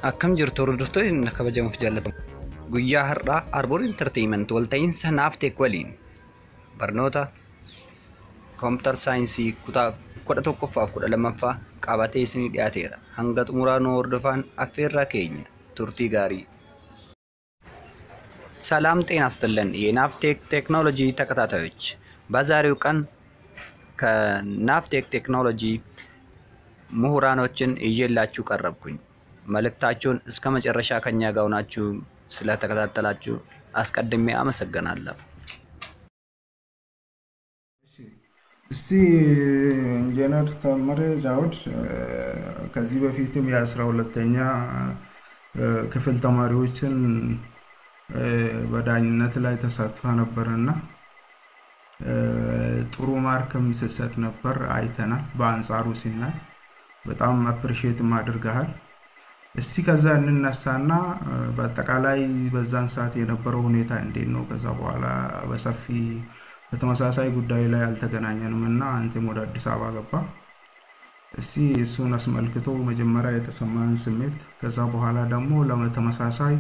Akkam jirtu hordoftoonni kabajamuuf jaallatamu. Guyyaa har'aa Arbor entertaiment walta'iinsa naafteek waliin barnoota computer science kutaa 11ffaa fi 12ffaa qabatee isinii dhiyaateera. Hanga xumuraa nu hordofaan affeerraa keenya turtii gaarii. ሰላም ጤና ይስጥልን የናፍቴክ ቴክኖሎጂ ተከታታዮች በዛሬው ቀን ከናፍቴክ ቴክኖሎጂ ምሁራኖችን ይዤላችሁ ቀረብኩኝ መልእክታችሁን እስከ መጨረሻ ከኛ ጋር ሆናችሁ ስለተከታተላችሁ አስቀድሜ አመሰግናለሁ እስቲ ኢንጂነር ተመረ ጃውድ ከዚህ በፊትም የ12ኛ ክፍል ተማሪዎችን በዳኝነት ላይ ተሳትፋ ነበርና ጥሩ ማርክም ሲሰጥ ነበር አይተናል በአንጻሩ ሲናል በጣም አፕሪሺየት ማድርጋል እስቲ ከዛ እንነሳና በአጠቃላይ በዛን ሰዓት የነበረው ሁኔታ እንዴት ነው ከዛ በኋላ በሰፊ በተመሳሳይ ጉዳይ ላይ አልተገናኘንምና አንተም ወደ አዲስ አበባ ገባ እስቲ እሱን አስመልክቶ መጀመሪያ የተሰማን ስሜት ከዛ በኋላ ደግሞ ለተመሳሳይ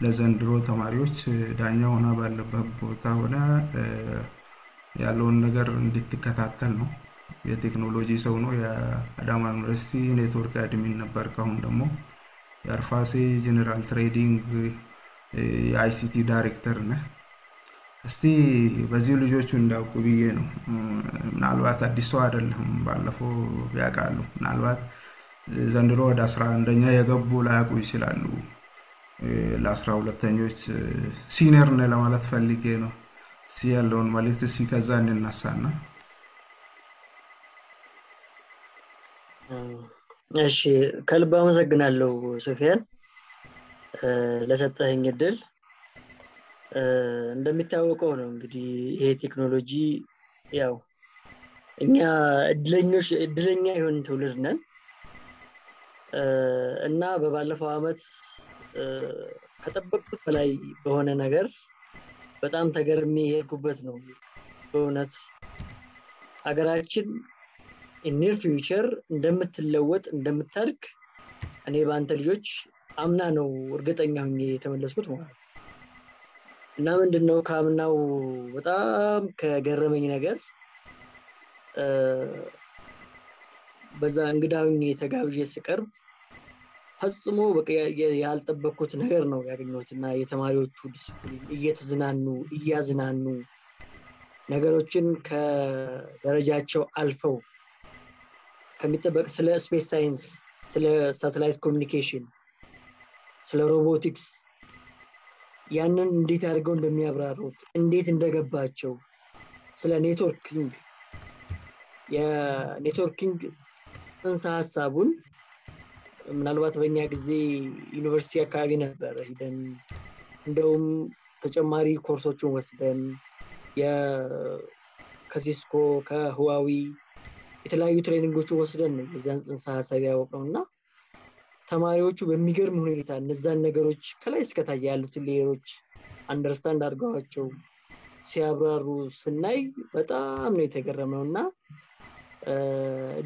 ለዘንድሮ ተማሪዎች ዳኛ ሆና ባለበት ቦታ ሆነ ያለውን ነገር እንድትከታተል ነው የቴክኖሎጂ ሰው ነው የአዳማ ዩኒቨርሲቲ ኔትወርክ አድሚን ነበር ካሁን ደግሞ የአርፋሴ ጀነራል ትሬዲንግ የአይሲቲ ዳይሬክተር ነህ እስቲ በዚህ ልጆቹ እንዳውቁ ብዬ ነው ምናልባት አዲስ ሰው አይደለም ባለፈው ያቃሉ ምናልባት ዘንድሮ ወደ 11ኛ የገቡ ላያውቁ ይችላሉ ለ12ኞች ሲኒየር ነው ለማለት ፈልጌ ነው ሲያለውን ማለት ሲከዛ እንነሳና እሺ ከልብ አመሰግናለሁ ሶፊያን ለሰጠኸኝ እድል እንደሚታወቀው ነው እንግዲህ ይሄ ቴክኖሎጂ ያው እኛ እድለኛ ይሆን ትውልድ ነን እና በባለፈው አመት ከጠበቅኩት በላይ በሆነ ነገር በጣም ተገርሜ ሄድኩበት ነው በእውነት አገራችን in near future እንደምትለወጥ እንደምታድግ እኔ ባንተ ልጆች አምና ነው እርግጠኛ ሆኜ የተመለስኩት ማለት እና ምንድነው ካምናው በጣም ከገረመኝ ነገር በዛ እንግዳውኝ ተጋብዤ ስቀርብ ፈጽሞ በቃ ያልጠበቅኩት ነገር ነው ያገኘሁትና የተማሪዎቹ ዲሲፕሊን እያዝናኑ ነገሮችን ከደረጃቸው አልፈው ከሚጠበቅ ስለ ስፔስ ሳይንስ ስለ ሳተላይት ኮሙኒኬሽን ስለ ሮቦቲክስ ያንን እንዴት አድርገው እንደሚያብራሩት እንዴት እንደገባቸው ስለ የኔትወርኪንግ ጽንሰ ሐሳቡን ምናልባት በእኛ ጊዜ ዩኒቨርሲቲ አካባቢ ነበር ሄደን እንደውም ተጨማሪ ኮርሶችን ወስደን ከሲስኮ ከሁዋዊ የተለያዩ ትሬኒንጎችን ወስደን የዛን ጽንሰ ሐሳብ ያወቅነውና ተማሪዎቹ በሚገርም ሁኔታ እነዛን ነገሮች ከላይ እስከ ታች ያሉት ሌየሮች አንደርስታንድ አድርገዋቸው ሲያብራሩ ስናይ በጣም ነው የተገረመውና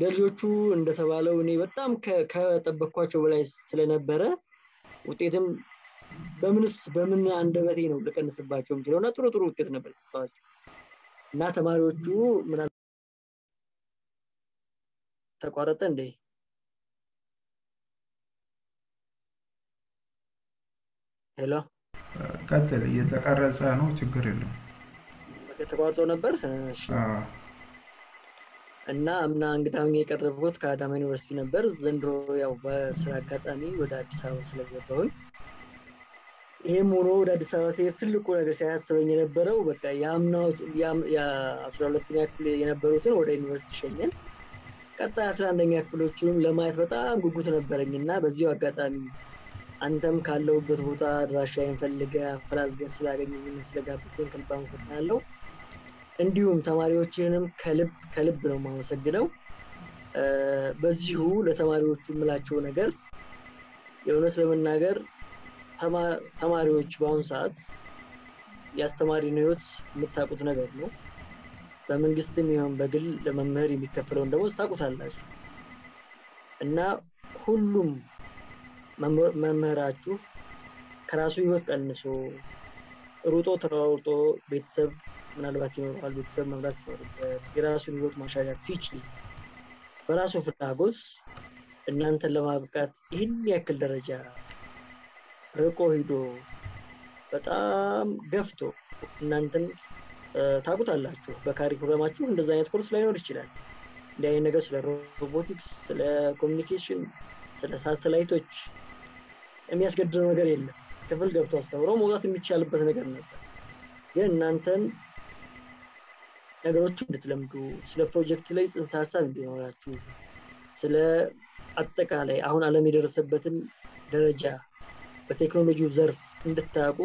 ደልጆቹ እንደተባለው እኔ በጣም ከጠበቅኳቸው በላይ ስለነበረ ውጤትም በምን አንደበቴ ነው ለቀንስባቸው እንችላልና ጥሩ ውጤት ነበር ተጣጣቸው እና ተማሪዎቹ ምን ተቋረጠ እንዴ ሄሎ ቀጥል እየተቀረጸ ነው ችግር የለም ተቋርጦ ነበር እሺ እና አምና እንግዳውኝ የቀረብኩት ከአዳማ ዩኒቨርሲቲ ነበር ዘንድሮ ያው በስራ አጋጣሚ ወደ አዲስ አበባ ስለገባሁኝ ይሄም ሆኖ ወደ አዲስ አበባ ሲሄድ ትልቁ ነገር ሲያስበኝ የነበረው በቃ ያምናው ያ12ኛ ክፍል የነበሩትን ወደ ዩኒቨርሲቲ ሸኘን ቀጣይ 11ኛ ክፍሎቹን ለማየት በጣም ጉጉት ነበርኝና በዚሁ አጋጣሚ አንተም ካለውበት ቦታ አድራሻዬን ፈልገህ አፈላልገህ ስላገኘኝ ስለጋበዝከኝ ከልብ አመሰግናለሁ እንዲሁም ተማሪዎችንም ከልብ ነው ማመሰግነው በዚሁ ለተማሪዎቹ ምላቸው ነገር የእውነት ለመናገር ተማሪዎች በአሁን ሰዓት ያስተማሪን ህይወት የምታውቁት ነገር ነው በመንግስትም ይሁን በግል ለመምህር የሚከፈለው ደሞዝ ታውቁታላችሁ እና ሁሉም መምህራችሁ ከራሱ ህይወት ቀንሶ ሩጦ ተራውጦ ቤተሰብ ምናልባት ይኖራል ቤተሰብ መምራት ሲኖርበት የራሱን ህይወት ማሻሻል ሲችል በራሱ ፍላጎት እናንተን ለማብቃት ይህን ያክል ደረጃ ርቆ ሄዶ በጣም ገፍቶ እናንተን ታውቁታላችሁ በካሪኩለማችሁ እንደዛ አይነት ኮርስ ላይኖር ይችላል እንዲህ አይነት ነገር ስለ ሮቦቲክስ ስለ ኮሙኒኬሽን ስለ ሳተላይቶች የሚያስገድደው ነገር የለም ክፍል ገብቶ አስተምሮ መውጣት የሚቻልበት ነገር ነበር ግን እናንተን ነገሮች እንድትለምዱ ስለ ፕሮጀክት ላይ ጽንሰ ሐሳብ እንዲኖራችሁ ስለ አጠቃላይ አሁን ዓለም የደረሰበትን ደረጃ በቴክኖሎጂው ዘርፍ እንድታውቁ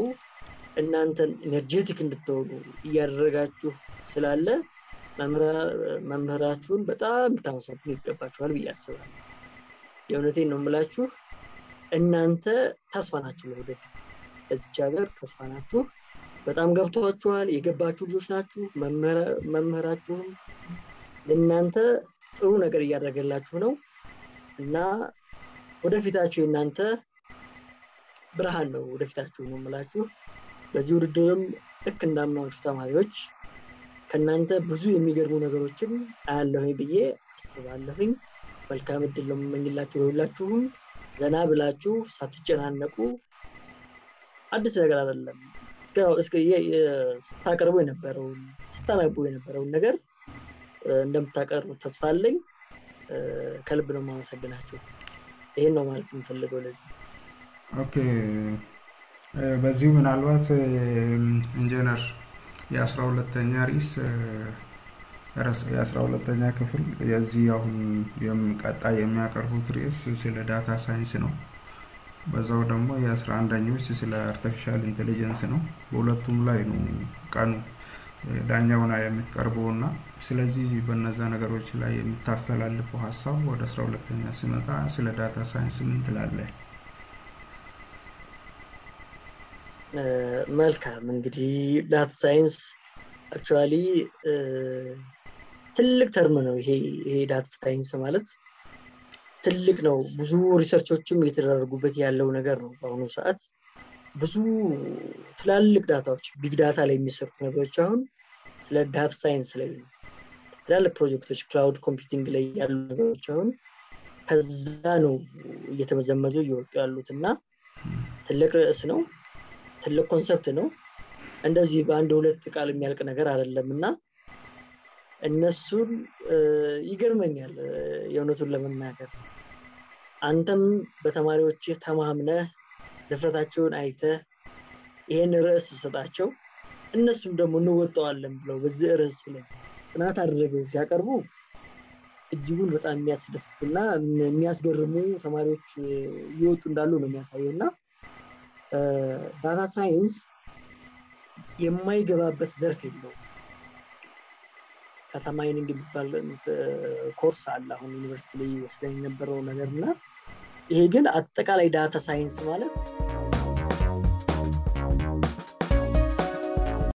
እናንተን ኤነርጂቲክ እንድትሆኑ እያደረጋችሁ ስላለ መምህራችሁን በጣም ታመሰግኑ ይገባችኋል ብዬ አስባለሁ የእውነቴን ነው የምላችሁ እናንተ ተስፋ ናችሁ ለወደፊት እዚህ ሀገር ተስፋ ናችሁ በጣም ገብቷችኋል የገባችሁ ልጆች ናችሁ መምህራችሁም ለእናንተ ጥሩ ነገር እያደረገላችሁ ነው እና ወደፊታችሁ እናንተ ብርሃን ነው ወደፊታችሁ ነው የምላችሁ በዚህ ውድድርም ልክ እንዳምናችሁ ተማሪዎች ከናንተ ብዙ የሚገርሙ ነገሮችን አያለሁኝ ብዬ አስባለሁኝ መልካም እድል ለምመኝላችሁ ሁላችሁም ዘና ብላችሁ ሳትጨናነቁ አዲስ ነገር አይደለም እስከ ስታቀርቡ የነበረውን ስታነቡ የነበረውን ነገር እንደምታቀርቡ ተስፋ አለኝ ከልብ ነው ማመሰግናችሁ ይሄን ነው ማለት የምፈልገው ለዚህ ኦኬ በዚህ ምናልባት ኢንጂነር የ12ኛ ሪስ የ12ኛ ክፍል የዚህ አሁን ቀጣይ የሚያቀርቡት ሪስ ስለ ዳታ ሳይንስ ነው በዛው ደግሞ የ11ኞች ስለ አርቲፊሻል ኢንተለጀንስ ነው በሁለቱም ላይ ነው ቀኑ ዳኛውና የምትቀርበውና ስለዚህ በእነዛ ነገሮች ላይ የምታስተላልፈው ሐሳብ ወደ 12ኛ ሲመጣ ስለ ዳታ ሳይንስ ምን ትላለህ መልካም እንግዲህ ዳታ ሳይንስ አክቹአሊ ትልቅ ተርም ነው ይሄ ዳታ ሳይንስ ማለት ትልቅ ነው ብዙ ሪሰርቾችም እየተደረጉበት ያለው ነገር ነው በአሁኑ ሰዓት ብዙ ትላልቅ ዳታዎች ቢግ ዳታ ላይ የሚሰሩ ነገሮች አሁን ስለ ዳታ ሳይንስ ላይ ትላልቅ ፕሮጀክቶች ክላውድ ኮምፒውቲንግ ላይ ያሉ ነገሮች አሁን ከዛ ነው እየተመዘመዙ እየወጡ ያሉትና ትልቅ ርዕስ ነው ትልቅ ኮንሰፕት ነው እንደዚህ በአንድ ሁለት ቃል የሚያልቅ ነገር አይደለምና እነሱን ይገርመኛል የእውነቱን ለመናገር አንተም በተማሪዎች ተማምነህ ድፍረታቸውን አይተህ ይሄን ርዕስ ሰጣቸው እነሱም ደግሞ እንወጣዋለን ብለው በዚህ ርዕስ ላይ ጥናት አድርገው ሲያቀርቡ እጅጉን በጣም የሚያስደስትና የሚያስገርሙ ተማሪዎች ይወጡ እንዳሉ ነው የሚያሳየውና ዳታ ሳይንስ የማይገባበት ዘርፍ የለውም ከተማይኒንግ የሚባል ኮርስ አለ አሁን ዩኒቨርሲቲ ላይ ወስደን የነበረው ነገርና ይሄ ግን አጠቃላይ ዳታ ሳይንስ ማለት